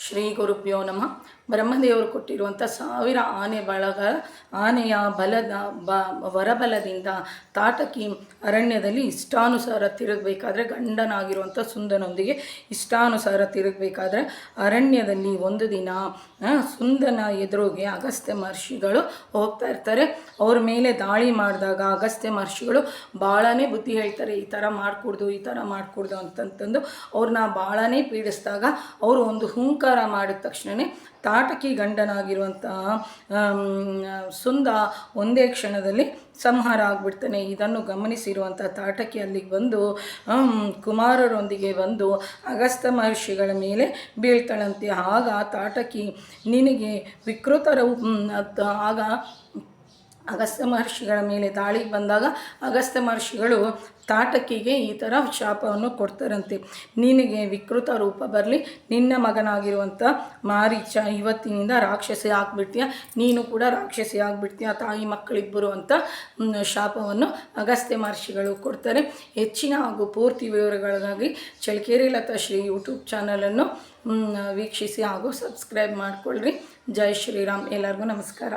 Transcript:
ಶ್ರೀ ಗುರುಭ್ಯೋ ನಮಃ. ಬ್ರಹ್ಮದೇವರು ಕೊಟ್ಟಿರುವಂಥ 1000 ಆನೆ ಬಳಗ ಆನೆಯ ವರಬಲದಿಂದ ತಾಟಕಿ ಅರಣ್ಯದಲ್ಲಿ ಇಷ್ಟಾನುಸಾರ ತಿರುಗಬೇಕಾದ್ರೆ ಗಂಡನಾಗಿರುವಂಥ ಸುಂದನೊಂದಿಗೆ ಇಷ್ಟಾನುಸಾರ ತಿರುಗಬೇಕಾದ್ರೆ ಅರಣ್ಯದಲ್ಲಿ ಒಂದು ದಿನ ಸುಂದನ ಎದುರಿಗೆ ಅಗಸ್ತ್ಯ ಮಹರ್ಷಿಗಳು ಹೋಗ್ತಾ ಇರ್ತಾರೆ. ಅವ್ರ ಮೇಲೆ ದಾಳಿ ಮಾಡಿದಾಗ ಅಗಸ್ತ್ಯ ಮಹರ್ಷಿಗಳು ಭಾಳನೇ ಬುದ್ಧಿ ಹೇಳ್ತಾರೆ, ಈ ಥರ ಮಾಡಿಕೊಡ್ದು ಅಂತಂತಂದು ಅವ್ರನ್ನ ಭಾಳನೇ ಪೀಡಿಸಿದಾಗ ಅವರು ಒಂದು ಹುಂಕಾರ ಮಾಡಿದ ತಕ್ಷಣವೇ ತಾಟಕಿ ಗಂಡನಾಗಿರುವಂತಹ ಸುಂದ ಒಂದೇ ಕ್ಷಣದಲ್ಲಿ ಸಂಹಾರ ಆಗಿಬಿಡ್ತಾನೆ. ಇದನ್ನು ಗಮನಿಸಿರುವಂಥ ತಾಟಕಿ ಅಲ್ಲಿಗೆ ಬಂದು ಕುಮಾರರೊಂದಿಗೆ ಬಂದು ಅಗಸ್ತ್ಯ ಮಹರ್ಷಿಗಳ ಮೇಲೆ ಬೀಳ್ತಾಳಂತೆ. ಆಗ ತಾಟಕಿ ನಿನಗೆ ವಿಕೃತರ ಆಗ ಅಗಸ್ತ್ಯ ಮಹರ್ಷಿಗಳ ಮೇಲೆ ದಾಳಿಗೆ ಬಂದಾಗ ಅಗಸ್ತ್ಯ ಮಹರ್ಷಿಗಳು ತಾಟಕಿಗೆ ಈ ಥರ ಶಾಪವನ್ನು ಕೊಡ್ತಾರಂತೆ, ನಿನಗೆ ವಿಕೃತ ರೂಪ ಬರಲಿ, ನಿನ್ನ ಮಗನಾಗಿರುವಂಥ ಮಾರೀಚ ಇವತ್ತಿನಿಂದ ರಾಕ್ಷಸಿ ಆಗಿಬಿಡ್ತೀಯ, ನೀನು ಕೂಡ ರಾಕ್ಷಸಿ ಆಗಿಬಿಡ್ತೀಯ, ತಾಯಿ ಮಕ್ಕಳಿಬ್ಬರು ಅಂತ ಶಾಪವನ್ನು ಅಗಸ್ತ್ಯ ಮಹರ್ಷಿಗಳು ಕೊಡ್ತಾರೆ. ಹೆಚ್ಚಿನ ಹಾಗೂ ಪೂರ್ತಿ ವಿವರಗಳಿಗಾಗಿ ಚಳ್ಳಕೆರೆ ಲತಾ ಶ್ರೀ ಯೂಟ್ಯೂಬ್ ಚಾನಲನ್ನು ವೀಕ್ಷಿಸಿ ಹಾಗೂ ಸಬ್ಸ್ಕ್ರೈಬ್ ಮಾಡಿಕೊಳ್ಳ್ರಿ. ಜೈ ಶ್ರೀರಾಮ್. ಎಲ್ಲರಿಗೂ ನಮಸ್ಕಾರ.